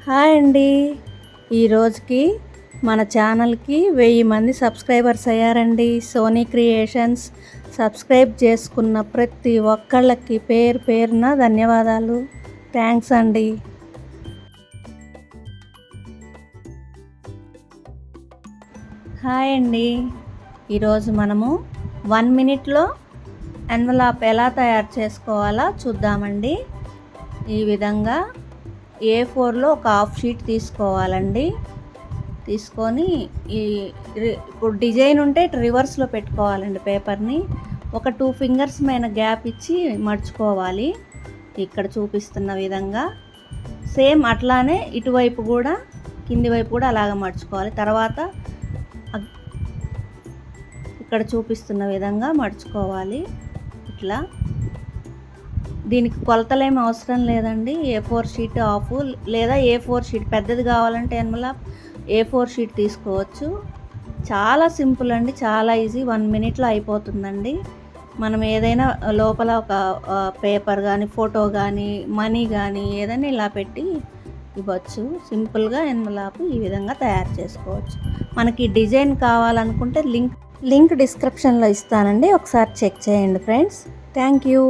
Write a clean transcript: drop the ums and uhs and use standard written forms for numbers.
Hi అండి. ఈరోజుకి మన ఛానల్కి 1000 మంది సబ్స్క్రైబర్స్ అయ్యారండి. సోనీ క్రియేషన్స్ సబ్స్క్రైబ్ చేసుకున్న ప్రతి ఒక్కళ్ళకి పేరు పేరున ధన్యవాదాలు. థ్యాంక్స్ అండి. హాయ్ అండి. ఈరోజు మనము 1 మినిట్లో ఎన్వలప్ ఎలా తయారు చేసుకోవాలో చూద్దామండి. ఈ విధంగా A4లో ఒక హాఫ్ షీట్ తీసుకోవాలండి. తీసుకొని ఇప్పుడు డిజైన్ ఉంటే రివర్స్లో పెట్టుకోవాలండి పేపర్ని. ఒక 2 ఫింగర్స్ పైన గ్యాప్ ఇచ్చి మడుచుకోవాలి. ఇక్కడ చూపిస్తున్న విధంగా సేమ్ అట్లానే ఇటువైపు కూడా కింది వైపు కూడా అలాగ మడుచుకోవాలి. తర్వాత ఇక్కడ చూపిస్తున్న విధంగా మడుచుకోవాలి. ఇట్లా దీనికి కొలతలేమి అవసరం లేదండి. A4 షీట్ హాఫ్ లేదా A4 షీట్ పెద్దది కావాలంటే ఎన్వలప్ A4 షీట్ తీసుకోవచ్చు. చాలా సింపుల్ అండి, చాలా ఈజీ. 1 మినిట్లో అయిపోతుందండి. మనం ఏదైనా లోపల ఒక పేపర్ కానీ ఫోటో కానీ మనీ కానీ ఏదైనా ఇలా పెట్టి ఇవ్వచ్చు. సింపుల్గా ఎన్వలప్ ఈ విధంగా తయారు చేసుకోవచ్చు. మనకి డిజైన్ కావాలనుకుంటే లింక్ డిస్క్రిప్షన్లో ఇస్తానండి. ఒకసారి చెక్ చేయండి ఫ్రెండ్స్. Thank you.